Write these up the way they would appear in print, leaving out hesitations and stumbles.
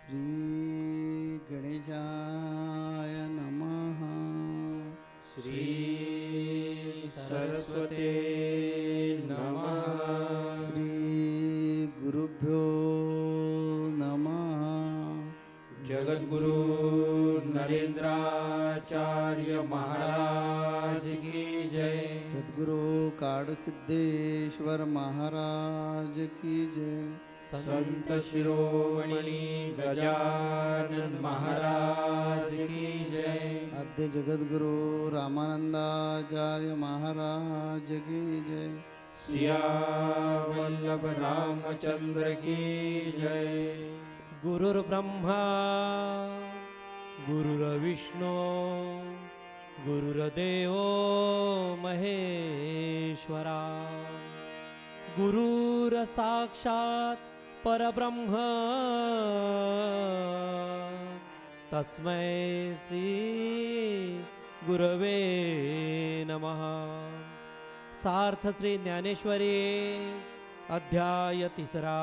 श्री गणेशाय नमः। श्री सरस्वते नमः। श्री गुरुभ्यो नमः। जगद्गुरु नरेंद्राचार्य महाराज की जय। सद्गुरु काडसिद्धेश्वर महाराज की जय। संत शिरोमणि गजानन महाराज की जय। आद्य जगद्गुरु रामानंदाचार्य महाराज की जय। सियावल्लभ रामचंद्र की जय। गुरुर्ब्रह्मा गुरुर्विष्णु गुरुर्देवो महेश्वरा गुरुर्साक्षात् परब्रह्म तस्मै श्री गुरवे नमः। सार्थ श्री ज्ञानेश्वरी अध्याय तिसरा।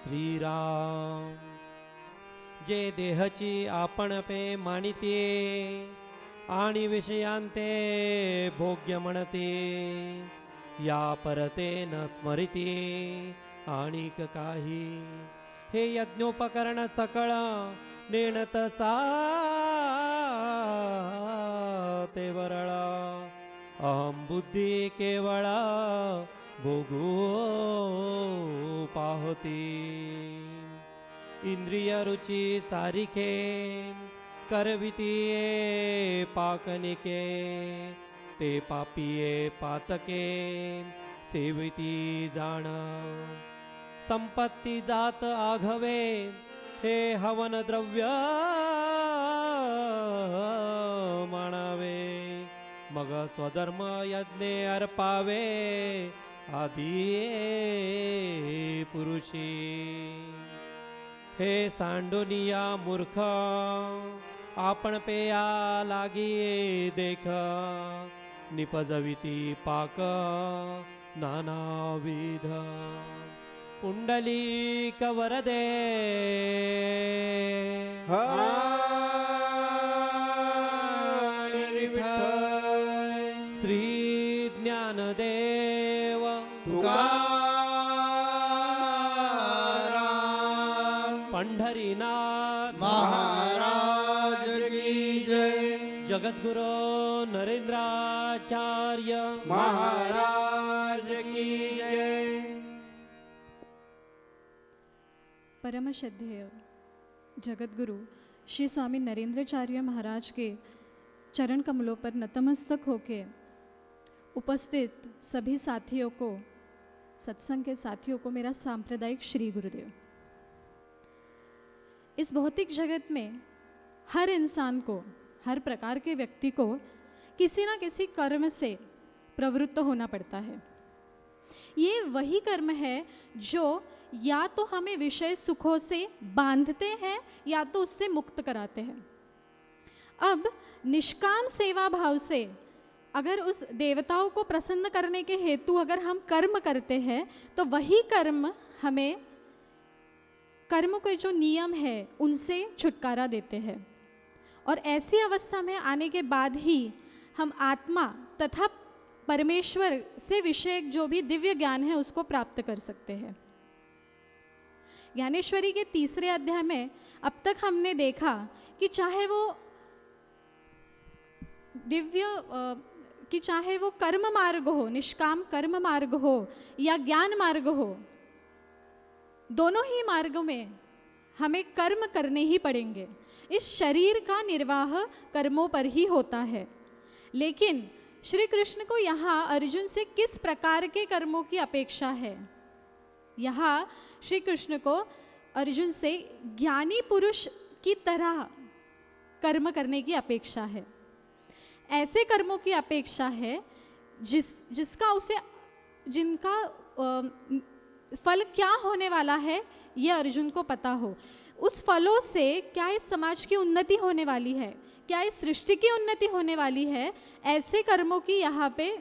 श्रीराम जे देहची आपण पे मानिते आणि विषयांते भोग्य म्हणते, या परते न स्मरिते आणिक काही। हे यज्ञोपकरण सकळ नेणत ते वरळा, अहम बुद्धी केवळा भोगू पाहती। इंद्रिय रुची सारिखे करवितीये पाकनिके, ते पापिये पातके सेविती जाण। संपत्ती जात आघवे हे हवन द्रव्य मानावे, मग स्वधर्म यज्ञे अर्पावे आदी पुरुषी। हे सांडोनिया मूर्ख आपण पेया लागी देख, निपजविती पाक नानाविध। पुंडलीक वरदे हरी विठ्ठल। श्री ज्ञानदेव तुकाराम पंढरीनाथ महाराज की जय। जगद्गुरु नरेंद्राचार्य महाराज की जय। परम श्रद्धेय जगद्गुरु श्री स्वामी नरेंद्राचार्य महाराज के चरण कमलों पर नतमस्तक होके उपस्थित सभी साथियों को, सत्संग के साथियों को मेरा सांप्रदायिक श्री गुरुदेव। इस भौतिक जगत में हर इंसान को, हर प्रकार के व्यक्ति को किसी न किसी कर्म से प्रवृत्त होना पड़ता है। ये वही कर्म है जो या तो हमें विषय सुखों से बांधते हैं या तो उससे मुक्त कराते हैं। अब निष्काम सेवा भाव से अगर उस देवताओं को प्रसन्न करने के हेतु अगर हम कर्म करते हैं तो वही कर्म हमें कर्म के जो नियम है उनसे छुटकारा देते हैं। और ऐसी अवस्था में आने के बाद ही हम आत्मा तथा परमेश्वर से विषयक जो भी दिव्य ज्ञान है उसको प्राप्त कर सकते हैं। ज्ञानेश्वरी के तीसरे अध्याय में अब तक हमने देखा कि चाहे वो कर्म मार्ग हो, निष्काम कर्म मार्ग हो या ज्ञान मार्ग हो, दोनों ही मार्गों में हमें कर्म करने ही पड़ेंगे। इस शरीर का निर्वाह कर्मों पर ही होता है। लेकिन श्री कृष्ण को यहाँ अर्जुन से किस प्रकार के कर्मों की अपेक्षा है? यहाँ श्री कृष्ण को अर्जुन से ज्ञानी पुरुष की तरह कर्म करने की अपेक्षा है। ऐसे कर्मों की अपेक्षा है जिनका फल क्या होने वाला है ये अर्जुन को पता हो। उस फलों से क्या इस समाज की उन्नति होने वाली है, क्या इस सृष्टि की उन्नति होने वाली है, ऐसे कर्मों की यहाँ पे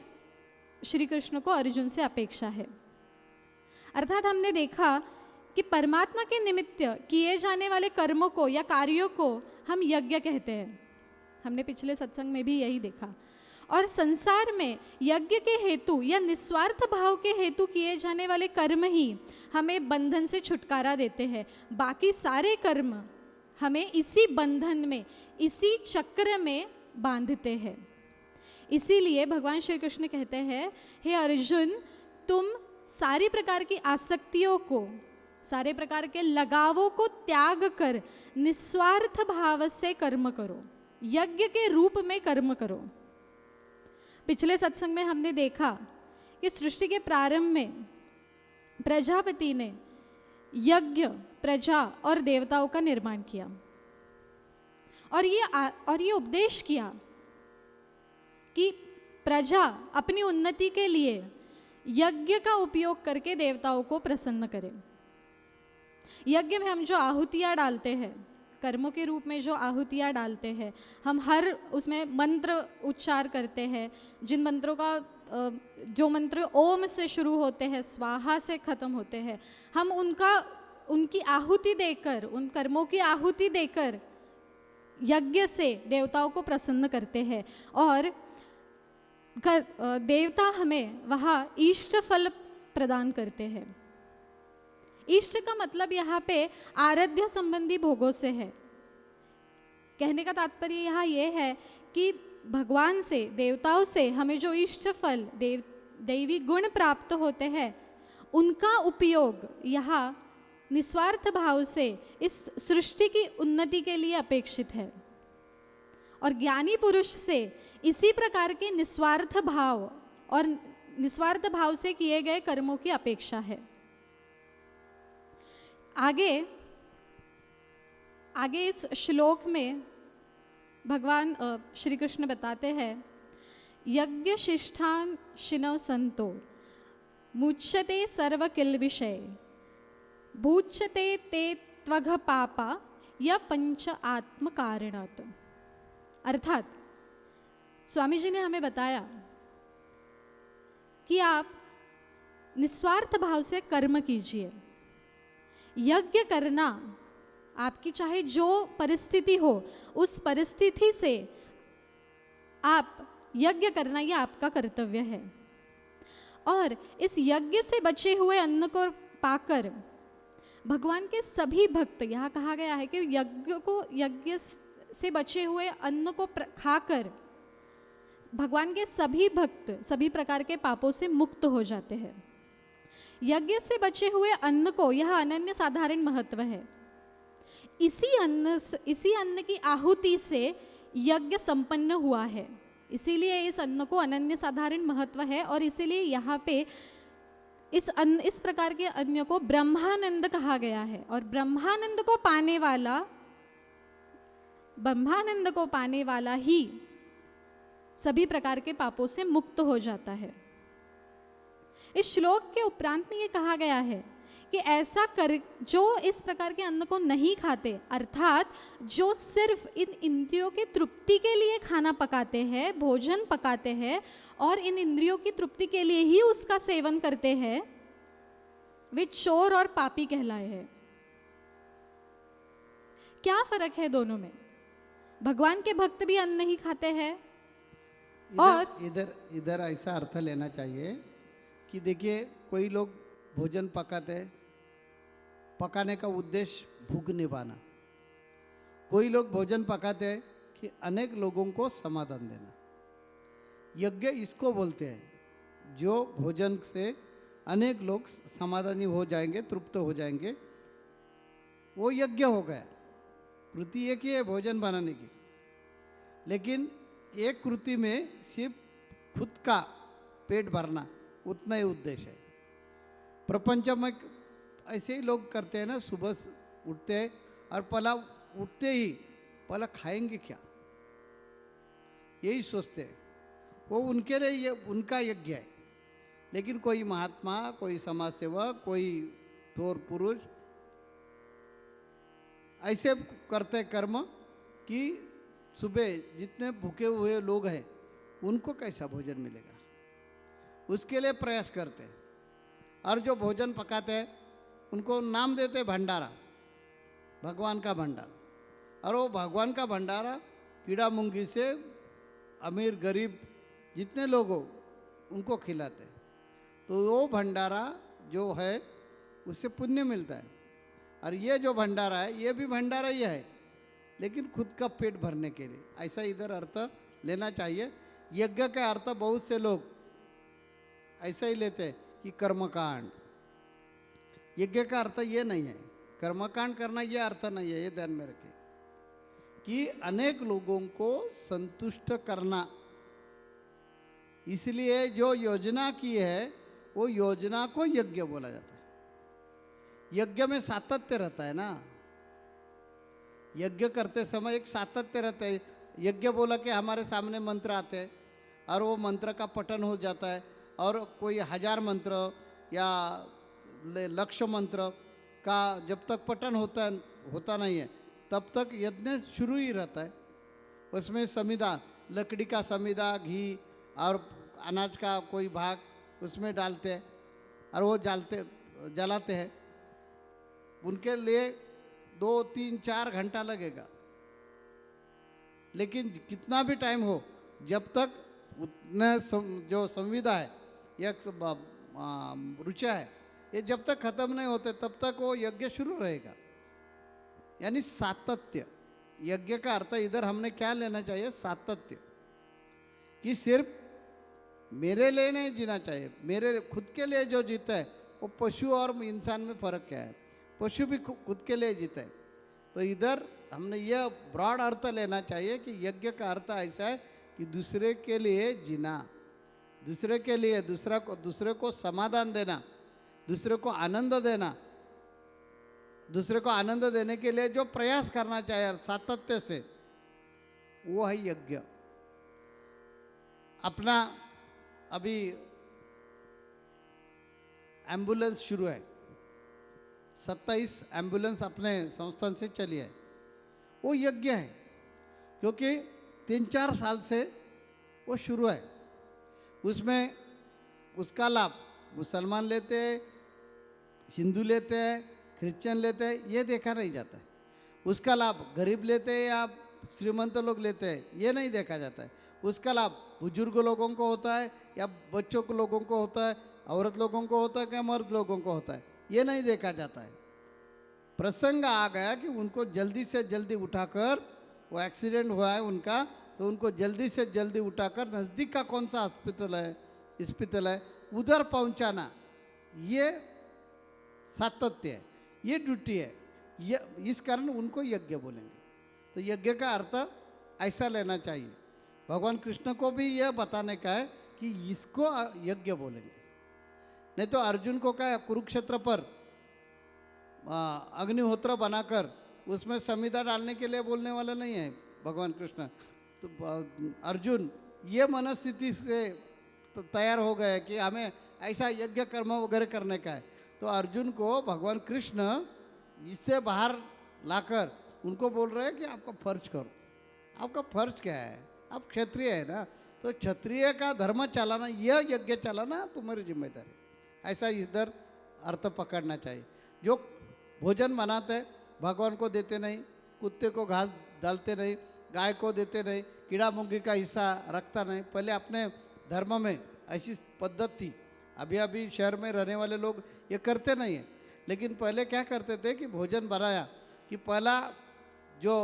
श्री कृष्ण को अर्जुन से अपेक्षा है। अर्थात हमने देखा कि परमात्मा के निमित्त किए जाने वाले कर्मों को या कार्यों को हम यज्ञ कहते हैं। हमने पिछले सत्संग में भी यही देखा। और संसार में यज्ञ के हेतु या निस्वार्थ भाव के हेतु किए जाने वाले कर्म ही हमें बंधन से छुटकारा देते हैं। बाकी सारे कर्म हमें इसी बंधन में, इसी चक्र में बांधते हैं। इसीलिए भगवान श्री कृष्ण कहते हैं, हे अर्जुन, तुम सारी प्रकार की आसक्तियों को, सारे प्रकार के लगावों को त्याग कर निस्वार्थ भाव से कर्म करो, यज्ञ के रूप में कर्म करो। पिछले सत्संग में हमने देखा कि सृष्टि के प्रारंभ में प्रजापति ने यज्ञ, प्रजा और देवताओं का निर्माण किया और ये उपदेश किया कि प्रजा अपनी उन्नति के लिए यज्ञ का उपयोग करके देवताओं को प्रसन्न करे। यज्ञ में हम जो आहुतियाँ डालते हैं, कर्मों के रूप में जो आहुतियाँ डालते हैं, हम हर उसमें मंत्र उच्चार करते हैं। जिन मंत्रों का जो मंत्र ओम से शुरू होते हैं, स्वाहा से खत्म होते हैं, हम उनकी आहुति देकर, उन कर्मों की आहुति देकर यज्ञ से देवताओं को प्रसन्न करते हैं। और देवता हमें वहाँ इष्ट फल प्रदान करते हैं। इष्ट का मतलब यहाँ पे आराध्य संबंधी भोगों से है। कहने का तात्पर्य यहाँ ये है कि भगवान से, देवताओं से हमें जो इष्ट फल, दैवी गुण प्राप्त होते हैं, उनका उपयोग यहाँ निस्वार्थ भाव से इस सृष्टि की उन्नति के लिए अपेक्षित है। और ज्ञानी पुरुष से इसी प्रकार के निस्वार्थ भाव और निस्वार्थ भाव से किए गए कर्मों की अपेक्षा है। आगे इस श्लोक में भगवान श्री कृष्ण बताते हैं, यज्ञ शिष्ठान शिनव संतो मुच्यते सर्व किल विषय भूच्यते ते त्वघ पापा या पंच आत्म कारणात्। अर्थात स्वामी जी ने हमें बताया कि आप निस्वार्थ भाव से कर्म कीजिए। यज्ञ करना, आपकी चाहे जो परिस्थिति हो, उस परिस्थिति से आप यज्ञ करना, ये आपका कर्तव्य है। और इस यज्ञ से बचे हुए अन्न को पाकर भगवान के सभी भक्त, यहाँ कहा गया है कि यज्ञ से बचे हुए अन्न को खाकर भगवान के सभी भक्त सभी प्रकार के पापों से मुक्त हो जाते हैं। यज्ञ से बचे हुए अन्न को यह अनन्य साधारण महत्व है। इसी अन्न की आहुति से यज्ञ संपन्न हुआ है, इसीलिए इस अन्न को अनन्य साधारण महत्व है। और इसीलिए यहाँ पे इस प्रकार के अन्न को ब्रह्मानंद कहा गया है। और ब्रह्मानंद को पाने वाला ही सभी प्रकार के पापों से मुक्त हो जाता है। इस श्लोक के उपरांत में ये कहा गया है कि ऐसा कर जो इस प्रकार के अन्न को नहीं खाते, अर्थात जो सिर्फ इन इंद्रियों की तृप्ति के लिए खाना पकाते हैं, भोजन पकाते हैं और इन इंद्रियों की तृप्ति के लिए ही उसका सेवन करते हैं, वे चोर और पापी कहलाए हैं। क्या फर्क है दोनों में? भगवान के भक्त भी अन्न नहीं खाते हैं। और इधर ऐसा अर्थ लेना चाहिए कि देखिए, कोई लोग भोजन पकाने का उद्देश्य भूख निभाना, कोई लोग भोजन पकाते हैं कि अनेक लोगों को समाधान देना। यज्ञ इसको बोलते हैं, जो भोजन से अनेक लोग समाधानी हो जाएंगे, तृप्त हो जाएंगे, वो यज्ञ हो गया। कृति एक ही है भोजन बनाने की, लेकिन एक कृति में सिर्फ खुद का पेट भरना उतना ही उद्देश्य है। प्रपंच में ऐसे ही लोग करते हैं ना, सुबह उठते हैं और उठते ही पहला खाएंगे क्या, यही सोचते हैं। वो उनके लिए ये उनका यज्ञ है। लेकिन कोई महात्मा, कोई समाज सेवक, कोई थोर पुरुष ऐसे करते कर्म कि सुबह जितने भूखे हुए लोग हैं उनको कैसा भोजन मिलेगा, उसके लिए प्रयास करते हैं। और जो भोजन पकाते हैं उनको नाम देते भंडारा, भगवान का भंडारा। और वो भगवान का भंडारा कीड़ा मुंगी से अमीर गरीब जितने लोग हो उनको खिलाते। तो वो भंडारा जो है उससे पुण्य मिलता है। और ये जो भंडारा है ये भी भंडारा ही है, लेकिन खुद का पेट भरने के लिए, ऐसा इधर अर्थ लेना चाहिए। यज्ञ का अर्थ बहुत से लोग ऐसा ही लेते हैं कि कर्मकांड। यज्ञ का अर्थ ये नहीं है, कर्मकांड करना ये अर्थ नहीं है। ये ध्यान में रखें कि अनेक लोगों को संतुष्ट करना, इसलिए जो योजना की है वो योजना को यज्ञ बोला जाता है। यज्ञ में सातत्य रहता है ना, यज्ञ करते समय एक सातत्य रहता है। यज्ञ बोला कि हमारे सामने मंत्र आते हैं और वो मंत्र का पठन हो जाता है, और कोई 1000 मंत्र या लक्ष्य मंत्र का जब तक पठन होता नहीं है तब तक यज्ञ शुरू ही रहता है। उसमें समिधा, लकड़ी का समिधा, घी और अनाज का कोई भाग उसमें डालते हैं और वो जलाते हैं। उनके लिए 2, 3, 4 घंटा लगेगा, लेकिन कितना भी टाइम हो, जब तक उतने जो संविदा है या रुचा है ये जब तक खत्म नहीं होते तब तक वो यज्ञ शुरू रहेगा। यानी सातत्य, यज्ञ का अर्थ इधर हमने क्या लेना चाहिए, सातत्य, कि सिर्फ मेरे लिए नहीं जीना चाहिए, मेरे खुद के लिए जो जीता है वो पशु और इंसान में फ़र्क क्या है, पशु भी खुद के लिए जीता है। तो इधर हमने यह ब्रॉड अर्थ लेना चाहिए कि यज्ञ का अर्थ ऐसा है कि दूसरे के लिए जीना, दूसरे के लिए दूसरे को समाधान देना, दूसरे को आनंद देना, दूसरे को आनंद देने के लिए जो प्रयास करना चाहिए सातत्य से, वो है यज्ञ। अपना अभी एम्बुलेंस शुरू है, 27 एम्बुलेंस अपने संस्थान से चली है, वो यज्ञ है, क्योंकि 3-4 साल से वो शुरू है। उसमें उसका लाभ मुसलमान लेते हैं, हिंदू लेते हैं, क्रिश्चियन लेते हैं, ये देखा नहीं जाता है। उसका लाभ गरीब लेते हैं या श्रीमंत लोग लेते हैं, ये नहीं देखा जाता है। उसका लाभ बुजुर्ग लोगों को होता है या बच्चों को लोगों को होता है, औरत लोगों को होता है या मर्द लोगों को होता है, ये नहीं देखा जाता है। प्रसंग आ गया कि उनको जल्दी से जल्दी उठाकर, वो एक्सीडेंट हुआ है उनका, तो उनको जल्दी से जल्दी उठाकर नज़दीक का कौन सा हॉस्पिटल है उधर पहुंचाना, ये सातत्य है, ये ड्यूटी है। ये इस कारण उनको यज्ञ बोलेंगे। तो यज्ञ का अर्थ ऐसा लेना चाहिए। भगवान कृष्ण को भी यह बताने का है कि इसको यज्ञ बोलेंगे। नहीं तो अर्जुन को क्या, कुरुक्षेत्र पर अग्निहोत्र बनाकर उसमें संविदा डालने के लिए बोलने वाला नहीं है भगवान कृष्ण। तो अर्जुन ये मनस्थिति से तैयार हो गए कि हमें ऐसा यज्ञ कर्म वगैरह करने का है, तो अर्जुन को भगवान कृष्ण इससे बाहर लाकर उनको बोल रहे हैं कि आपका फर्ज करो। आपका फर्ज क्या है, आप क्षत्रिय है ना, तो क्षत्रिय का धर्म चलाना, यह यज्ञ चलाना तुम्हारी जिम्मेदारी। ऐसा इधर अर्थ पकड़ना चाहिए। जो भोजन बनाते भगवान को देते नहीं, कुत्ते को घास डालते नहीं, गाय को देते नहीं, कीड़ा मुंगी का हिस्सा रखता नहीं। पहले अपने धर्म में ऐसी पद्धत थी, अभी शहर में रहने वाले लोग ये करते नहीं हैं, लेकिन पहले क्या करते थे कि भोजन बनाया कि पहला जो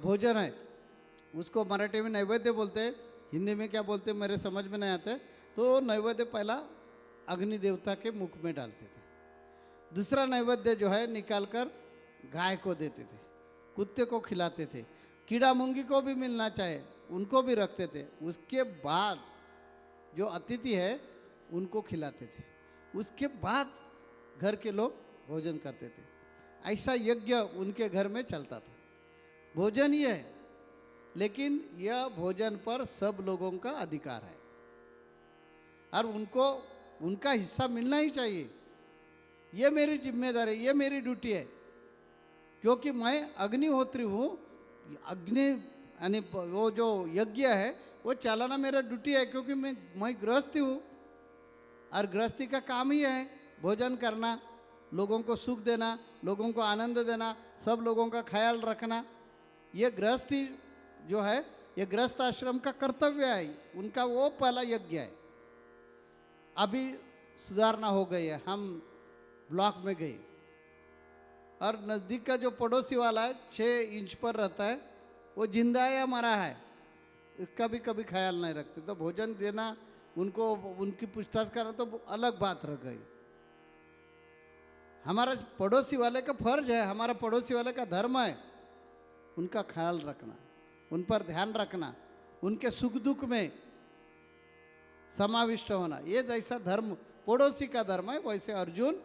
भोजन है उसको मराठी में नैवेद्य बोलते हैं, हिंदी में क्या बोलते हैं मेरे समझ में नहीं आते। तो नैवेद्य पहला अग्नि देवता के मुख में डालते थे, दूसरा नैवेद्य जो है निकाल कर गाय को देते थे, कुत्ते को खिलाते थे, कीड़ा मुंगी को भी मिलना चाहे उनको भी रखते थे। उसके बाद जो अतिथि है उनको खिलाते थे, उसके बाद घर के लोग भोजन करते थे। ऐसा यज्ञ उनके घर में चलता था। भोजन ये है, लेकिन यह भोजन पर सब लोगों का अधिकार है और उनको उनका हिस्सा मिलना ही चाहिए। ये मेरी जिम्मेदारी, ये मेरी ड्यूटी है, क्योंकि मैं अग्निहोत्री हूँ। अग्नि यानी वो जो यज्ञ है वो चलाना मेरा ड्यूटी है, क्योंकि मैं गृहस्थी हूँ और गृहस्थी का काम ही है भोजन करना। लोगों को सुख देना, लोगों को आनंद देना, सब लोगों का ख्याल रखना, ये गृहस्थी जो है, ये गृहस्थ आश्रम का कर्तव्य है, उनका वो पहला यज्ञ है। अभी सुधारना हो गई है, हम ब्लॉक में गए और नज़दीक का जो पड़ोसी वाला है 6 इंच पर रहता है, वो जिंदा है या मरा है इसका भी कभी ख्याल नहीं रखते। तो भोजन देना, उनको उनकी पूछताछ करना तो अलग बात रह गई। हमारा पड़ोसी वाले का फर्ज है, हमारा पड़ोसी वाले का धर्म है उनका ख्याल रखना, उन पर ध्यान रखना, उनके सुख दुख में समाविष्ट होना। ये जैसा धर्म पड़ोसी का धर्म है, वैसे अर्जुन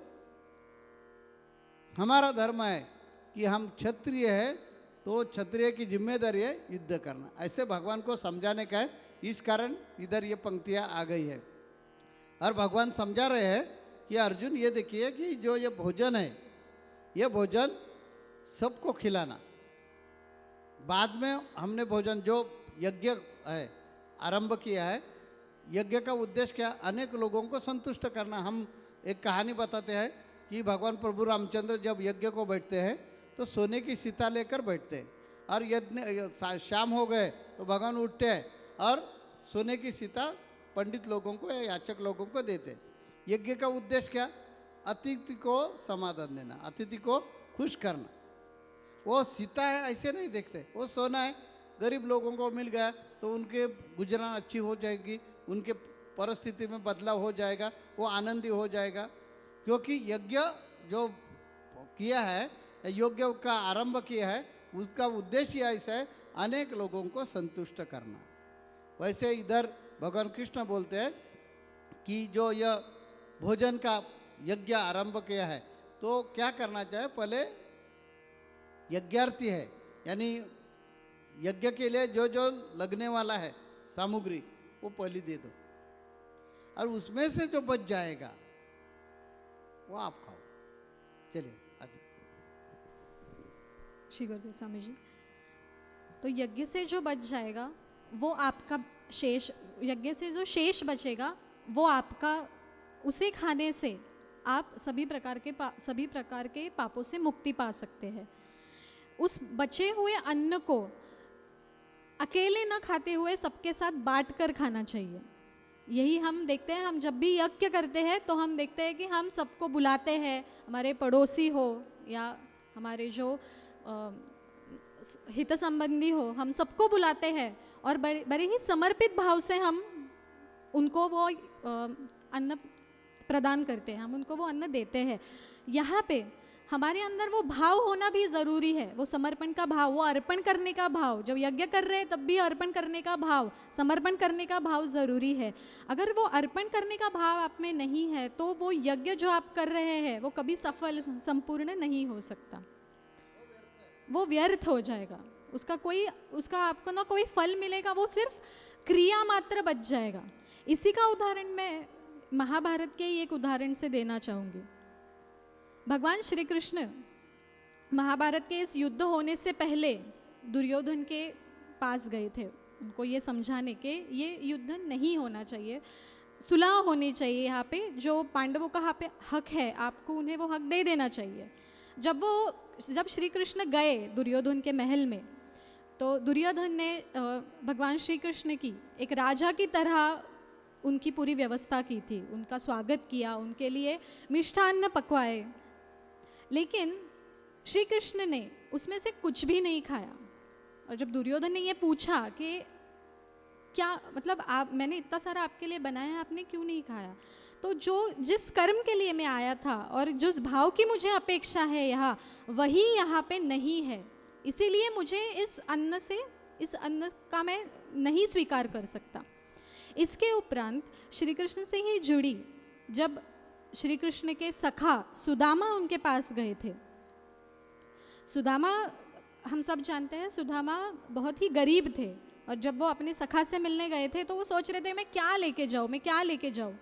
हमारा धर्म है कि हम क्षत्रिय है, तो क्षत्रिय की जिम्मेदारी है युद्ध करना। ऐसे भगवान को समझाने का है, इस कारण इधर ये पंक्तियाँ आ गई है। और भगवान समझा रहे हैं कि अर्जुन ये देखिए कि जो ये भोजन है, ये भोजन सबको खिलाना। बाद में हमने भोजन जो यज्ञ है आरंभ किया है, यज्ञ का उद्देश्य क्या? अनेक लोगों को संतुष्ट करना। हम एक कहानी बताते हैं कि भगवान प्रभु रामचंद्र जब यज्ञ को बैठते हैं तो सोने की सीता लेकर बैठते हैं, और यज्ञ शाम हो गए तो भगवान उठते हैं और सोने की सीता पंडित लोगों को या याचक लोगों को देते। यज्ञ का उद्देश्य क्या? अतिथि को समाधान देना, अतिथि को खुश करना। वो सीता है ऐसे नहीं देखते, वो सोना है, गरीब लोगों को मिल गया तो उनके गुजरान अच्छी हो जाएगी, उनके परिस्थिति में बदलाव हो जाएगा, वो आनंदी हो जाएगा। क्योंकि यज्ञ जो किया है, यज्ञ का आरंभ किया है, उसका उद्देश्य ऐसा है अनेक लोगों को संतुष्ट करना। वैसे इधर भगवान कृष्ण बोलते हैं कि जो यह भोजन का यज्ञ आरंभ किया है तो क्या करना चाहिए? पहले यज्ञार्थी है, यानी यज्ञ के लिए जो जो लगने वाला है सामग्री, वो पहले दे दो, और उसमें से जो बच जाएगा वो आप खाओ। चलिए आगे। श्री गुरुदेव स्वामी जी, तो यज्ञ से जो बच जाएगा वो आपका शेष, यज्ञ से जो शेष बचेगा वो आपका, उसे खाने से आप सभी प्रकार के पापों से मुक्ति पा सकते हैं। उस बचे हुए अन्न को अकेले न खाते हुए सबके साथ बांट कर खाना चाहिए। यही हम देखते हैं, हम जब भी यज्ञ करते हैं तो हम देखते हैं कि हम सबको बुलाते हैं, हमारे पड़ोसी हो या हमारे जो हित संबंधी हो, हम सबको बुलाते हैं और बड़े ही समर्पित भाव से हम उनको वो अन्न प्रदान करते हैं, हम उनको वो अन्न देते हैं। यहाँ पे हमारे अंदर वो भाव होना भी ज़रूरी है, वो समर्पण का भाव, वो अर्पण करने का भाव। जब यज्ञ कर रहे हैं तब भी अर्पण करने का भाव, समर्पण करने का भाव ज़रूरी है। अगर वो अर्पण करने का भाव आप में नहीं है तो वो यज्ञ जो आप कर रहे हैं वो कभी सफल, संपूर्ण नहीं हो सकता, वो व्यर्थ हो जाएगा। उसका आपको ना कोई फल मिलेगा, वो सिर्फ क्रिया मात्र बच जाएगा। इसी का उदाहरण मैं महाभारत के ही एक उदाहरण से देना चाहूँगी। भगवान श्री कृष्ण महाभारत के इस युद्ध होने से पहले दुर्योधन के पास गए थे, उनको ये समझाने के ये युद्ध नहीं होना चाहिए, सुलह होनी चाहिए। यहाँ पे जो पांडवों का यहाँ पे हक है, आपको उन्हें वो हक दे देना चाहिए। जब श्री कृष्ण गए दुर्योधन के महल में, तो दुर्योधन ने भगवान श्री कृष्ण की एक राजा की तरह उनकी पूरी व्यवस्था की थी, उनका स्वागत किया, उनके लिए मिष्ठान्न पकवाए, लेकिन श्री कृष्ण ने उसमें से कुछ भी नहीं खाया। और जब दुर्योधन ने ये पूछा कि क्या मतलब मैंने इतना सारा आपके लिए बनाया है, आपने क्यों नहीं खाया? तो जिस कर्म के लिए मैं आया था और जिस भाव की मुझे अपेक्षा है यहाँ, वही यहाँ पे नहीं है, इसीलिए मुझे इस अन्न का मैं नहीं स्वीकार कर सकता। इसके उपरांत श्री कृष्ण से ही जुड़ी, जब श्री कृष्ण के सखा सुदामा उनके पास गए थे। सुदामा, हम सब जानते हैं, सुदामा बहुत ही गरीब थे, और जब वो अपने सखा से मिलने गए थे तो वो सोच रहे थे मैं क्या लेके जाऊँ।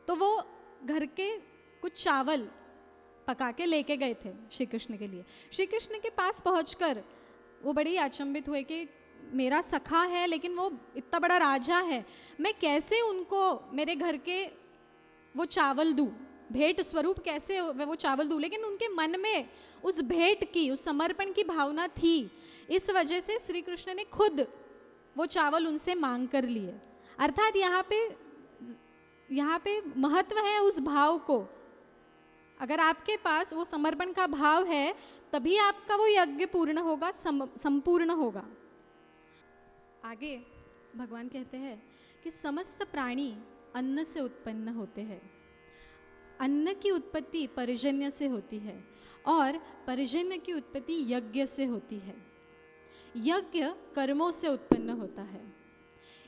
तो वो घर के कुछ चावल पका के लेके गए थे श्री कृष्ण के लिए। श्री कृष्ण के पास पहुंचकर वो बड़े ही अचंभित हुए कि मेरा सखा है लेकिन वो इतना बड़ा राजा है, मैं कैसे उनको मेरे घर के वो चावल दूँ, भेंट स्वरूप कैसे वो चावल दूं, लेकिन उनके मन में उस भेंट की, उस समर्पण की भावना थी। इस वजह से श्री कृष्ण ने खुद वो चावल उनसे मांग कर लिए। अर्थात यहाँ पे महत्व है उस भाव को। अगर आपके पास वो समर्पण का भाव है तभी आपका वो यज्ञ पूर्ण होगा, संपूर्ण होगा। आगे भगवान कहते हैं कि समस्त प्राणी अन्न से उत्पन्न होते हैं। अन्न की उत्पत्ति पर्जन्य से होती है और पर्जन्य की उत्पत्ति यज्ञ से होती है। यज्ञ कर्मों से उत्पन्न होता है।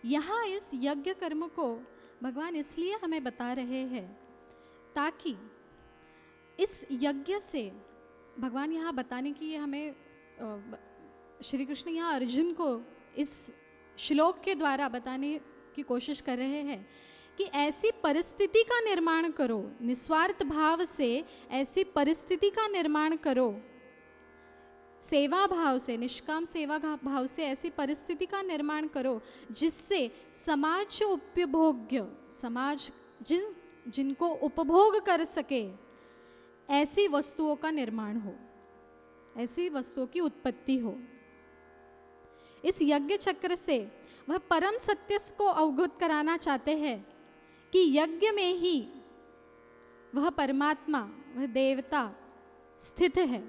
यहाँ इस यज्ञ कर्म को भगवान इसलिए हमें बता रहे हैं ताकि इस यज्ञ से भगवान यहाँ बताने की ये हमें श्री कृष्ण यहाँ अर्जुन को इस श्लोक के द्वारा बताने की कोशिश कर रहे हैं कि ऐसी परिस्थिति का निर्माण करो, निस्वार्थ भाव से ऐसी परिस्थिति का निर्माण करो, सेवा भाव से, निष्काम सेवा भाव से ऐसी परिस्थिति का निर्माण करो जिससे समाज उपभोग्य, समाज जिनको उपभोग कर सके ऐसी वस्तुओं का निर्माण हो, ऐसी वस्तुओं की उत्पत्ति हो। इस यज्ञ चक्र से वह परम सत्य को अवगत कराना चाहते हैं कि यज्ञ में ही वह परमात्मा, वह देवता स्थित है।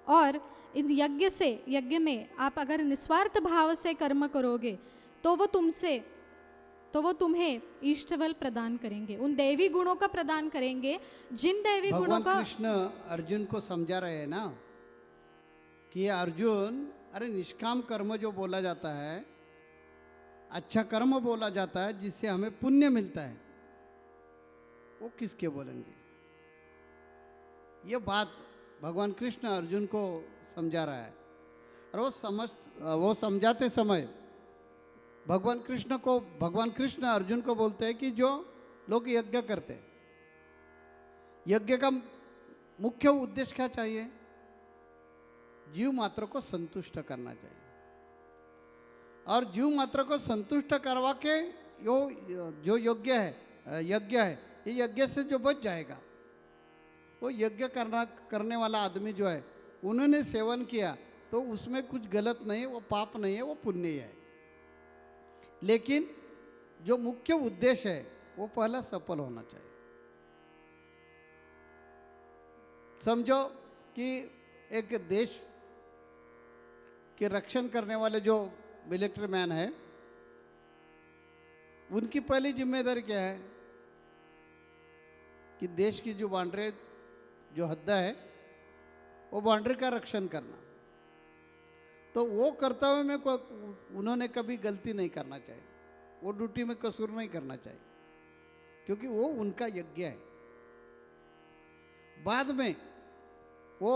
और इन यज्ञ में आप अगर निस्वार्थ भाव से कर्म करोगे तो वो तुम्हें इष्टफल प्रदान करेंगे, उन दैवी गुणों का प्रदान करेंगे जिन दैवी गुणों भगवान का। कृष्ण अर्जुन को समझा रहे हैं ना कि अर्जुन, अरे निष्काम कर्म जो बोला जाता है, अच्छा कर्म बोला जाता है जिससे हमें पुण्य मिलता है, वो किसके बोलेंगे? ये बात भगवान कृष्ण अर्जुन को समझा रहा है। और वो समझाते समय भगवान कृष्ण अर्जुन को बोलते हैं कि जो लोग यज्ञ करते हैं, यज्ञ का मुख्य उद्देश्य क्या चाहिए? जीव मात्र को संतुष्ट करना चाहिए। और जीव मात्र को संतुष्ट करवा के जो यज्ञ है, ये यज्ञ से जो बच जाएगा, वो यज्ञ करने वाला आदमी जो है, उन्होंने सेवन किया तो उसमें कुछ गलत नहीं है, वो पाप नहीं है, वो पुण्य है। लेकिन जो मुख्य उद्देश्य है वो पहला सफल होना चाहिए। समझो कि एक देश के रक्षण करने वाले जो मिलिट्री मैन है, उनकी पहली जिम्मेदारी क्या है कि देश की जो बाउंड्री, जो हद्दा है, वो बाउंड्री का रक्षण करना। तो वो करते हुए में उन्होंने कभी गलती नहीं करना चाहिए, वो ड्यूटी में कसूर नहीं करना चाहिए, क्योंकि वो उनका यज्ञ है। बाद में वो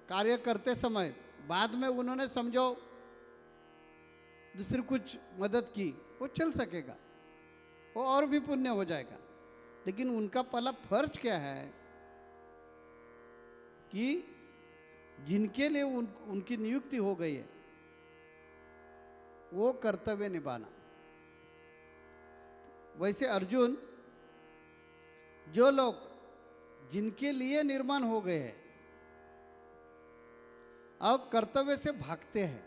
कार्य करते समय बाद में उन्होंने समझो दूसरी कुछ मदद की, वो चल सकेगा, वो और भी पुण्य हो जाएगा। लेकिन उनका पहला फर्ज क्या है कि जिनके लिए उनकी नियुक्ति हो गई है वो कर्तव्य निभाना। वैसे अर्जुन, जो लोग जिनके लिए निर्माण हो गए हैं अब कर्तव्य से भागते हैं,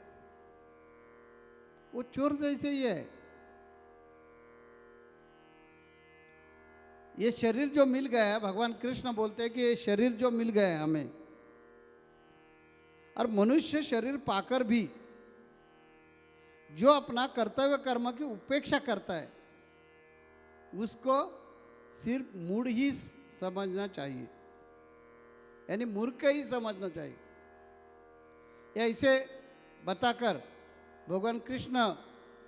वो चोर जैसे ही है। ये शरीर जो मिल गया है, भगवान कृष्ण बोलते हैं कि ये शरीर जो मिल गया है हमें, और मनुष्य शरीर पाकर भी जो अपना कर्तव्य कर्म की उपेक्षा करता है उसको सिर्फ मूढ़ ही समझना चाहिए, यानी मूर्ख ही समझना चाहिए। ऐसे बताकर भगवान कृष्ण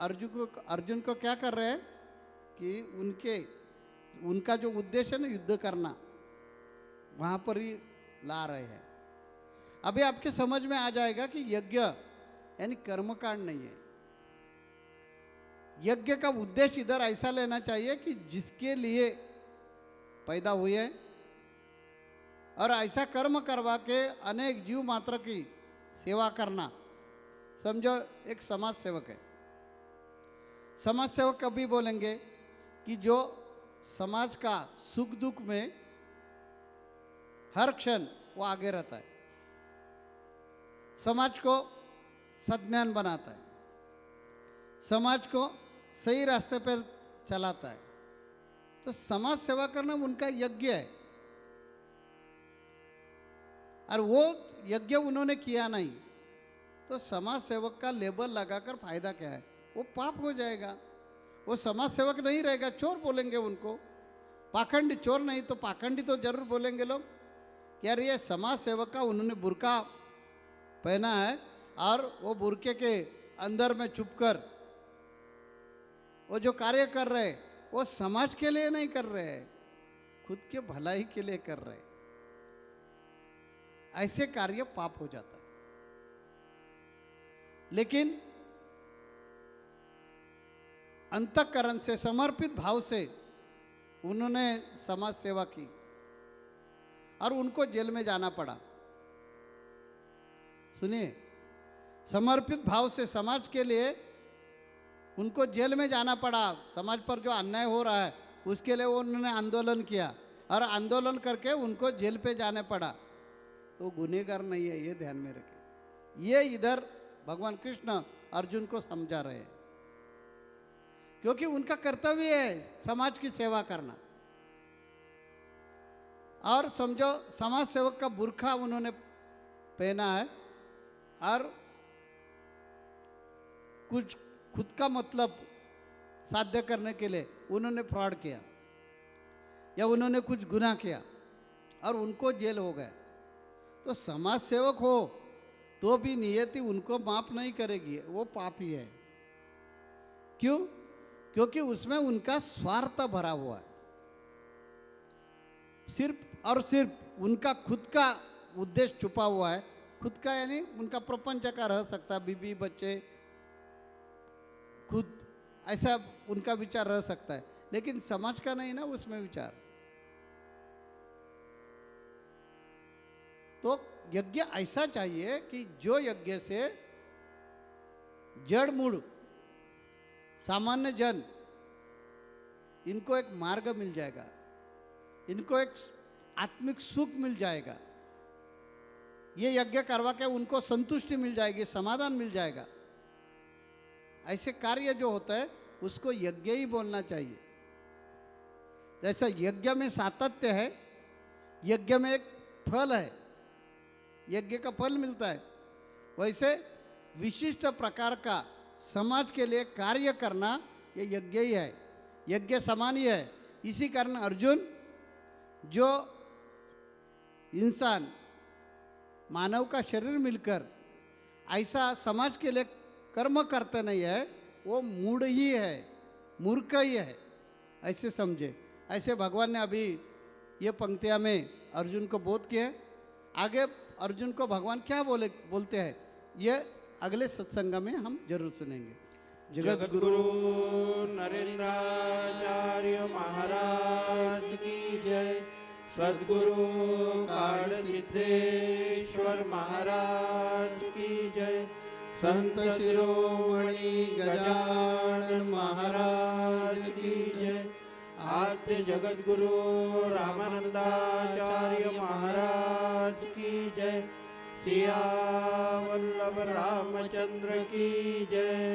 अर्जुन को क्या कर रहे हैं कि उनका जो उद्देश्य है ना, युद्ध करना, वहाँ पर ही ला रहे हैं। अभी आपके समझ में आ जाएगा कि यज्ञ यानी कर्मकांड नहीं है। यज्ञ का उद्देश्य इधर ऐसा लेना चाहिए कि जिसके लिए पैदा हुए हैं और ऐसा कर्म करवा के अनेक जीव मात्र की सेवा करना। समझो एक समाज सेवक है, समाज सेवक कभी बोलेंगे कि जो समाज का सुख दुख में हर क्षण वो आगे रहता है, समाज को सज्ञान बनाता है, समाज को सही रास्ते पर चलाता है। तो समाज सेवा करना उनका यज्ञ है, और वो यज्ञ उन्होंने किया नहीं तो समाज सेवक का लेबल लगाकर फायदा क्या है? वो पाप हो जाएगा, वो समाज सेवक नहीं रहेगा, चोर बोलेंगे उनको। पाखंडी चोर नहीं तो पाखंडी तो जरूर बोलेंगे लोग कि यार ये समाज सेवक का उन्होंने बुर्का पहना है और वो बुर्के के अंदर में छुपकर वो जो कार्य कर रहे हैं वो समाज के लिए नहीं कर रहे हैं, खुद के भलाई के लिए कर रहे हैं। ऐसे कार्य पाप हो जाता है। लेकिन अंतःकरण से समर्पित भाव से उन्होंने समाज सेवा की और उनको जेल में जाना पड़ा। सुनिए, समर्पित भाव से समाज के लिए उनको जेल में जाना पड़ा। समाज पर जो अन्याय हो रहा है उसके लिए उन्होंने आंदोलन किया और आंदोलन करके उनको जेल पे जाने पड़ा। तो गुनहगार नहीं है, ये ध्यान में रखें। ये इधर भगवान कृष्ण अर्जुन को समझा रहे हैं, क्योंकि उनका कर्तव्य है समाज की सेवा करना। और समझो समाज सेवक का बुर्खा उन्होंने पहना है और कुछ खुद का मतलब साध्य करने के लिए उन्होंने फ्रॉड किया या उन्होंने कुछ गुनाह किया और उनको जेल हो गया। तो समाज सेवक हो तो भी नियति उनको माफ नहीं करेगी, वो पापी है। क्यों? क्योंकि उसमें उनका स्वार्थ भरा हुआ है, सिर्फ और सिर्फ उनका खुद का उद्देश्य छुपा हुआ है। खुद का यानी उनका प्रपंच का रह सकता है, बीबी बच्चे, खुद, ऐसा उनका विचार रह सकता है, लेकिन समाज का नहीं ना उसमें विचार। तो यज्ञ ऐसा चाहिए कि जो यज्ञ से जड़ मूड़ सामान्य जन इनको एक मार्ग मिल जाएगा, इनको एक आत्मिक सुख मिल जाएगा, ये यज्ञ करवा के उनको संतुष्टि मिल जाएगी, समाधान मिल जाएगा। ऐसे कार्य जो होता है उसको यज्ञ ही बोलना चाहिए। जैसा यज्ञ में सातत्य है, यज्ञ में एक फल है, यज्ञ का फल मिलता है, वैसे विशिष्ट प्रकार का समाज के लिए कार्य करना ये यज्ञ ही है, यज्ञ समान ही है। इसी कारण अर्जुन, जो इंसान मानव का शरीर मिलकर ऐसा समाज के लिए कर्म करते नहीं है, वो मूढ़ ही है, मूर्ख ही है, ऐसे समझे। ऐसे भगवान ने अभी ये पंक्तियाँ में अर्जुन को बोध किया। आगे अर्जुन को भगवान क्या बोलते हैं, ये अगले सत्संग में हम जरूर सुनेंगे। जगत गुरु नरेंद्राचार्य महाराज की जय। सद्गुरु काल सिद्धेश्वर महाराज की जय। संत शिरोमणि गजानन महाराज की जय। आद्य जगत गुरु रामानंदाचार्य महाराज की जय। सिया वल्लभ रामचंद्र की जय।